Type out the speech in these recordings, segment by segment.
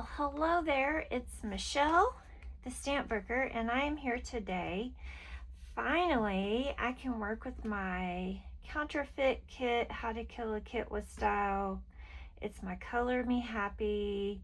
Well, hello there. It's Michelle, the stamp booker, and I am here today. Finally, I can work with my Counterfeit Kit, How to Kill a Kit with Style. It's my Color Me Happy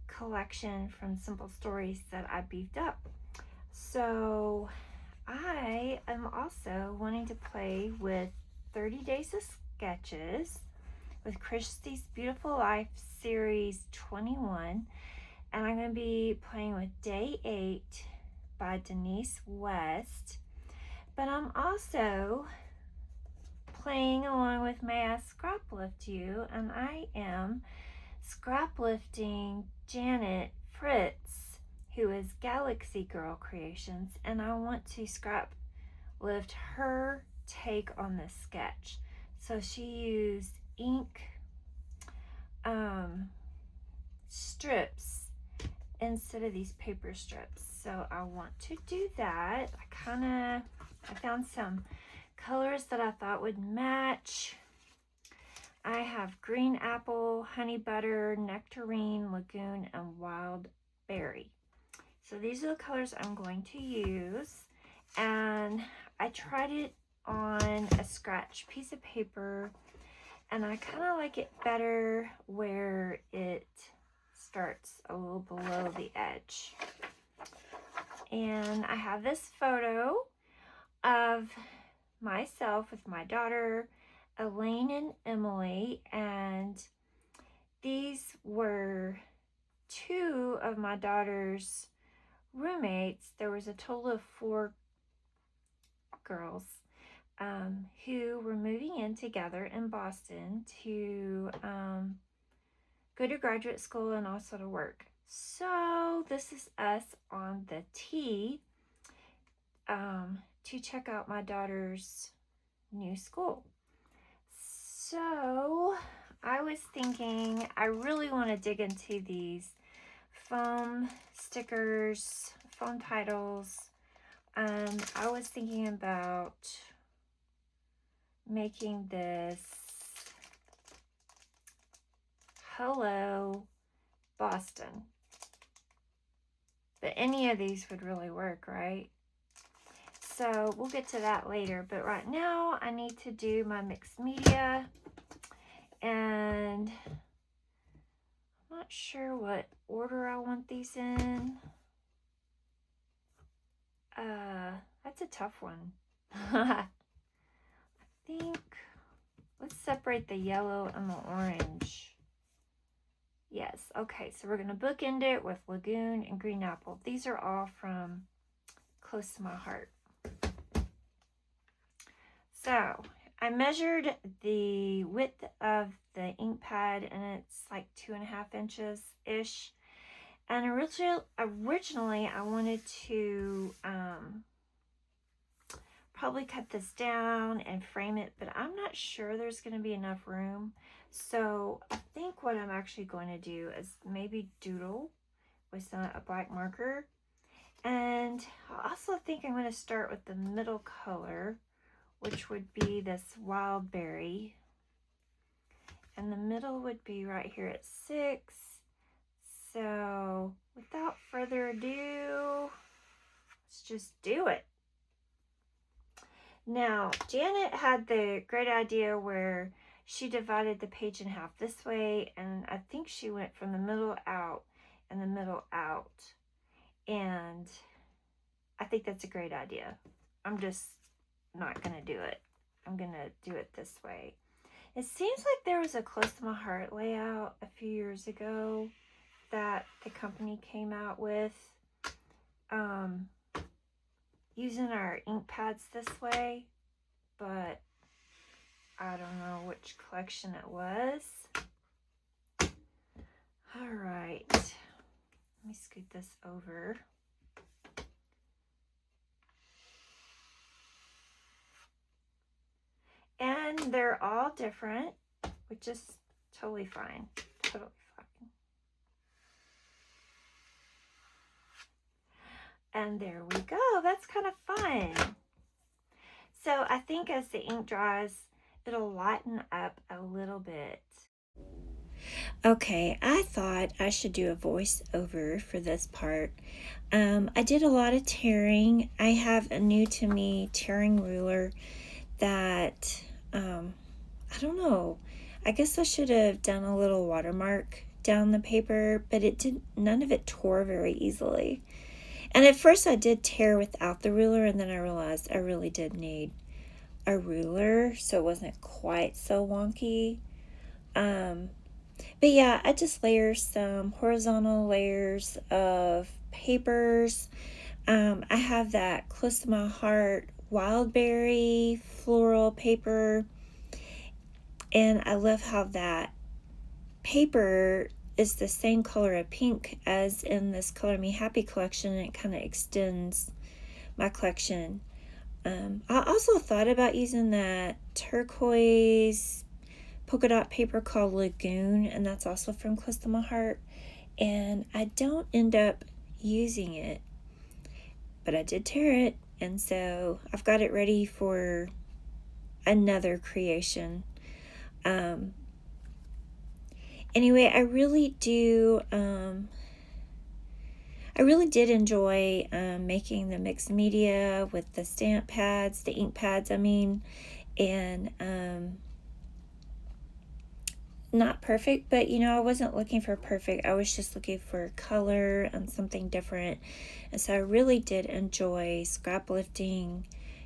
collection from Simple Stories that I beefed up. So I am also wanting to play with 30 Days of Sketches with Christy's Beautiful Life Series 21. And I'm going to be playing with Day 8 by Denise West. But I'm also playing along with May I Scraplift You, and I am scraplifting Janet Fritz, who is Galaxy Girl Creations, and I want to scraplift her take on this sketch. So she used ink strips instead of these paper strips. So I want to do that. I found some colors that I thought would match. I have green apple, honey butter, nectarine, lagoon, and wild berry. So these are the colors I'm going to use. And I tried it on a scratch piece of paper, and I kind of like it better where it starts a little below the edge. And I have this photo of myself with my daughter, Elaine and Emily, and these were two of my daughter's roommates. There was a total of 4 girls who were moving in together in Boston to go to graduate school and also to work. So this is us on the T to check out my daughter's new school. So I was thinking I really want to dig into these foam stickers, foam titles. I was thinking about making this Hello Boston. But any of these would really work, right? So we'll get to that later. But right now I need to do my mixed media. And I'm not sure what order I want these in. That's a tough one. I think let's separate the yellow and the orange. Yes, okay, so we're going to bookend it with Lagoon and Green Apple. These are all from Close to My Heart. So I measured the width of the ink pad, and it's like 2.5 inches-ish. And originally I wanted to probably cut this down and frame it, but I'm not sure there's going to be enough room. So I think what I'm actually going to do is maybe doodle with a black marker. And I also think I'm going to start with the middle color, which would be this wild berry. And the middle would be right here at 6. So without further ado, let's just do it. Now, Janet had the great idea where she divided the page in half this way, and I think she went from the middle out and the middle out. And I think that's a great idea. I'm just not going to do it. I'm going to do it this way. It seems like there was a Close to My Heart layout a few years ago that the company came out with, using our ink pads this way, but I don't know which collection it was. All right, let me scoot this over. And they're all different, which is totally fine. Totally fine. And there we go. That's kind of fun. So I think as the ink dries, it'll lighten up a little bit. Okay, I thought I should do a voiceover for this part. I did a lot of tearing. I have a new to me tearing ruler that, I don't know. I guess I should have done a little watermark down the paper, but none of it tore very easily. And at first I did tear without the ruler, and then I realized I really did need a ruler so it wasn't quite so wonky. But yeah, I just layer some horizontal layers of papers. I have that close to my heart wildberry floral paper, and I love how that paper is the same color of pink as in this Color Me Happy collection, and it kind of extends my collection. I also thought about using that turquoise polka dot paper called Lagoon, and that's also from Close to My Heart, and I don't end up using it, but I did tear it, and so I've got it ready for another creation. Anyway, I really did enjoy making the mixed media with the stamp pads, the ink pads, and not perfect, but I wasn't looking for perfect. I was just looking for color and something different. And so I really did enjoy scraplifting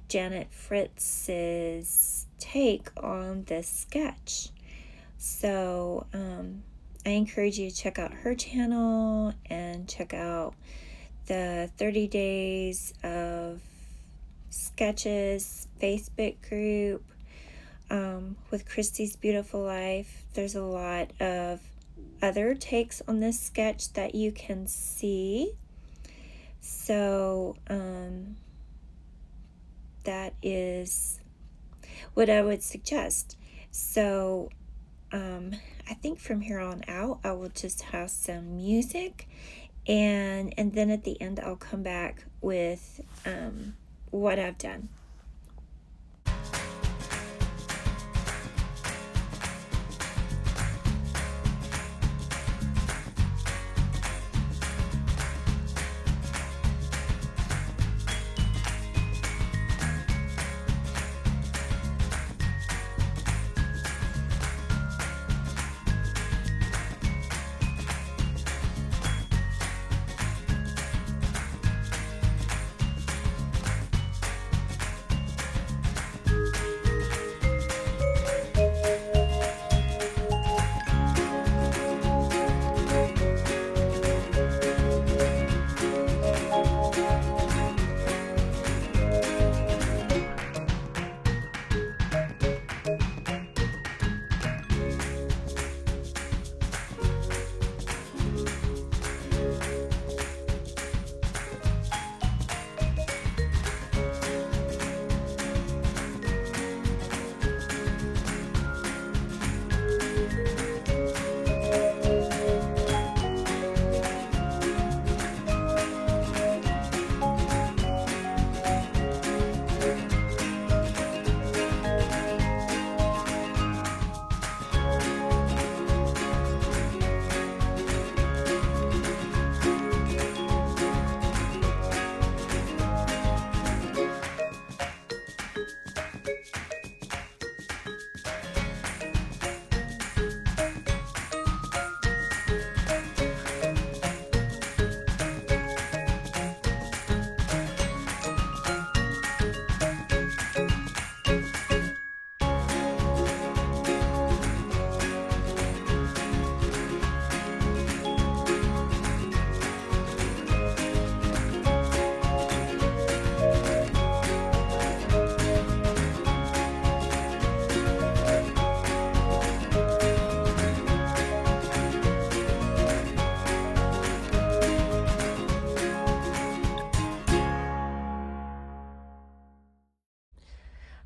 Janet Fritz's take on this sketch. So I encourage you to check out her channel and check out the 30 Days of Sketches Facebook group with Christy's Beautiful Life. There's a lot of other takes on this sketch that you can see. So that is what I would suggest. So I think from here on out I will just have some music, and then at the end I'll come back with what I've done.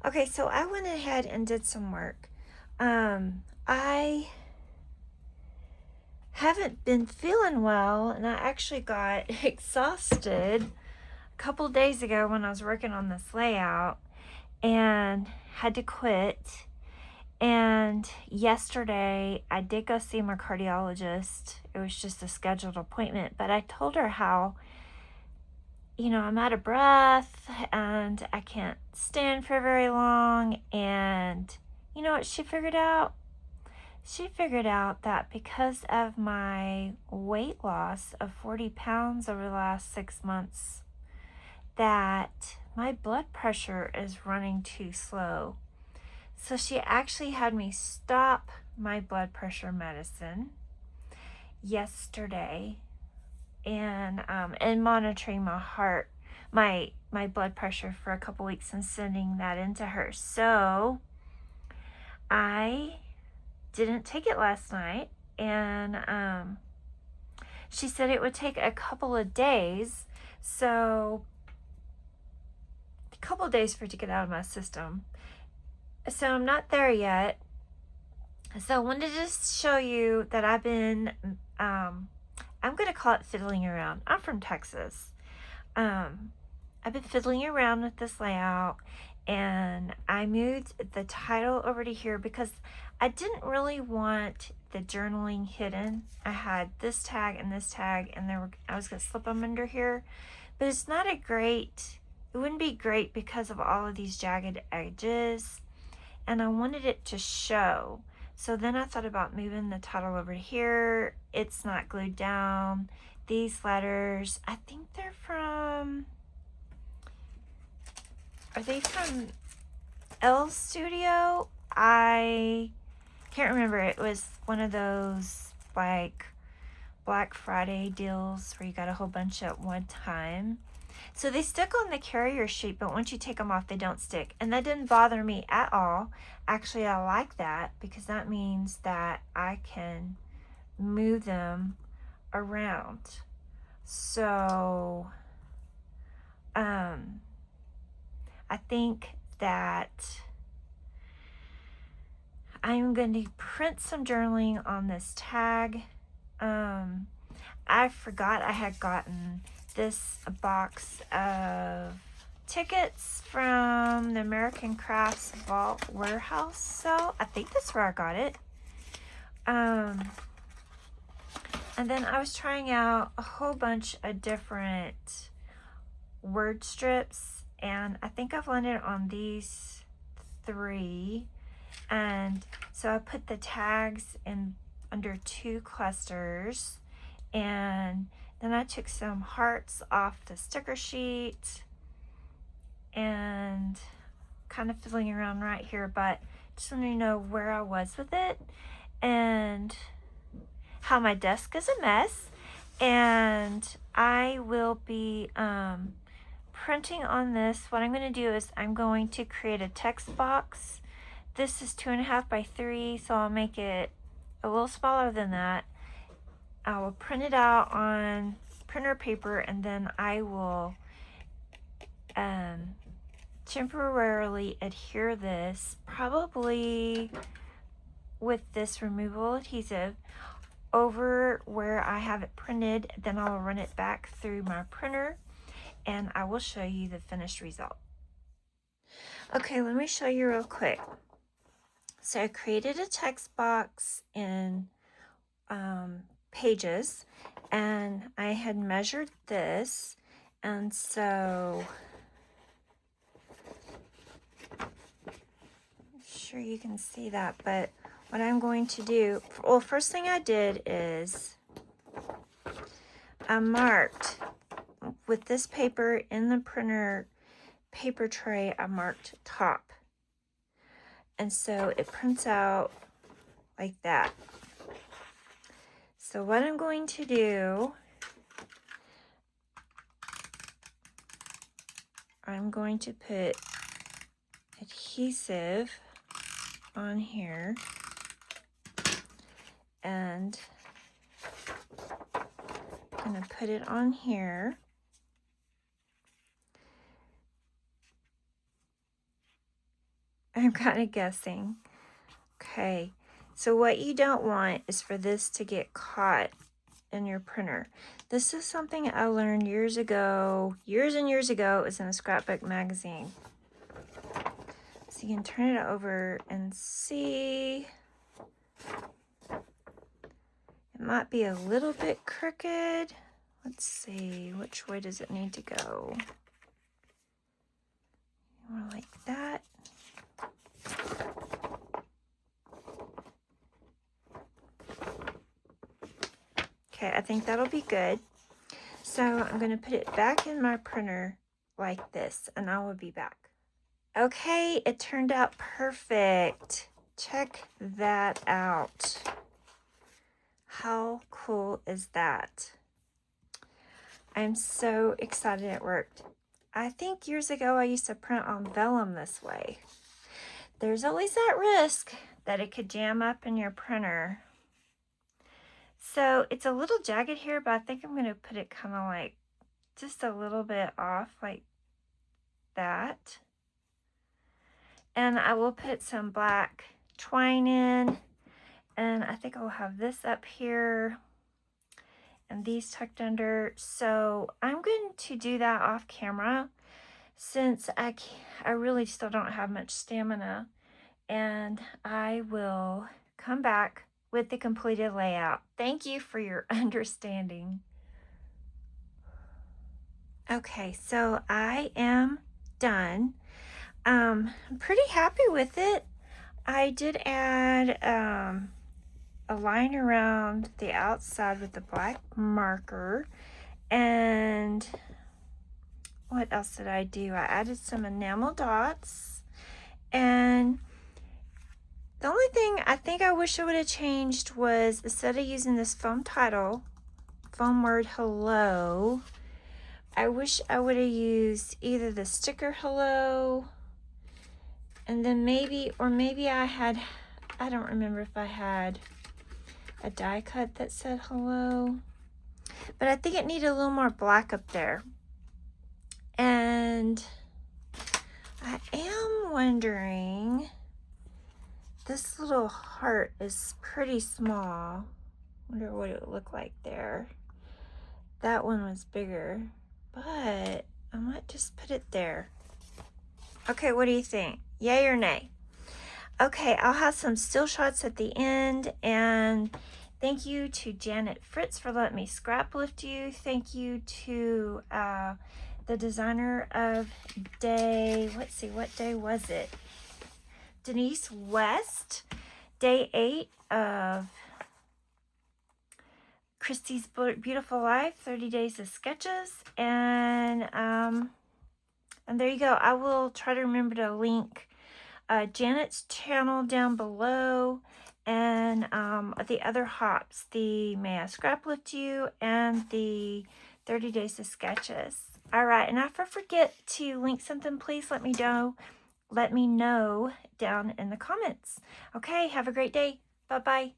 Okay, so I went ahead and did some work. I haven't been feeling well, and I actually got exhausted a couple days ago when I was working on this layout and had to quit. And yesterday I did go see my cardiologist. It was just a scheduled appointment, but I told her how, I'm out of breath and I can't stand for very long. And you know what she figured out? She figured out that because of my weight loss of 40 pounds over the last 6 months, that my blood pressure is running too slow. So she actually had me stop my blood pressure medicine yesterday and monitoring my heart, my blood pressure for a couple weeks and sending that into her. So I didn't take it last night, and she said it would take a couple of days. So a couple of days for it to get out of my system. So I'm not there yet. So I wanted to just show you that I've been, I'm going to call it fiddling around. I'm from Texas. I've been fiddling around with this layout, and I moved the title over to here because I didn't really want the journaling hidden. I had this tag and this tag, and I was going to slip them under here, but it's not it wouldn't be great because of all of these jagged edges, and I wanted it to show. So then I thought about moving the title over here. It's not glued down. These letters, I think they're from, are they from L Studio? I can't remember. It was one of those like Black Friday deals where you got a whole bunch at one time. So they stick on the carrier sheet, but once you take them off, they don't stick. And that didn't bother me at all. Actually, I like that because that means that I can move them around. So, I think that I'm going to print some journaling on this tag. I forgot I had gotten this box of tickets from the American Crafts Vault Warehouse. So I think that's where I got it. And then I was trying out a whole bunch of different word strips, and I think I've landed on these 3. And so I put the tags in under 2 clusters, and then I took some hearts off the sticker sheet and kind of fiddling around right here, but just want to know where I was with it and how my desk is a mess. And I will be printing on this. What I'm going to do is I'm going to create a text box. This is 2.5 by 3, so I'll make it a little smaller than that. I will print it out on printer paper, and then I will temporarily adhere this, probably with this removable adhesive, over where I have it printed. Then I'll run it back through my printer, and I will show you the finished result. Okay, let me show you real quick. So I created a text box in Pages, and I had measured this, and so I'm sure you can see that. But what I'm going to do, well, first thing I did is I marked with this paper in the printer paper tray. I marked top, and so it prints out like that. So what I'm going to do, I'm going to put adhesive on here, and I'm going to put it on here. I'm kind of guessing. Okay. So what you don't want is for this to get caught in your printer. This is something I learned years and years ago. It was in a scrapbook magazine. So So you can turn it over and see. It might be a little bit crooked. Let's see, which way does it need to go? More like that. Okay, I think that'll be good. So I'm going to put it back in my printer like this, and I will be back. Okay, it turned out perfect. Check that out. How cool is that? I'm so excited it worked. I think years ago I used to print on vellum this way. There's always that risk that it could jam up in your printer. So it's a little jagged here, but I think I'm going to put it kind of like just a little bit off like that. And I will put some black twine in, and I think I'll have this up here and these tucked under. So I'm going to do that off camera since I really still don't have much stamina, and I will come back with the completed layout. Thank you for your understanding. Okay, so I am done. I'm pretty happy with it. I did add a line around the outside with the black marker, and what else did I do? I added some enamel dots, and the only thing I think I wish I would have changed was instead of using this foam title, foam word hello, I wish I would have used either the sticker hello, and then maybe I don't remember if I had a die cut that said hello, but I think it needed a little more black up there. And I am wondering, this little heart is pretty small. Wonder what it would look like there. That one was bigger, but I might just put it there. Okay, what do you think? Yay or nay? Okay, I'll have some still shots at the end, and thank you to Janet Fritz for letting me scrap lift you. Thank you to the designer of day, let's see, what day was it? Denise West, day 8 of Christy's Beautiful Life, 30 Days of Sketches, and there you go. I will try to remember to link Janet's channel down below, and the other hops, the May I Scraplift You and the 30 Days of Sketches. All right, and if I forget to link something, please let me know. Let me know down in the comments. Okay, have a great day. Bye-bye.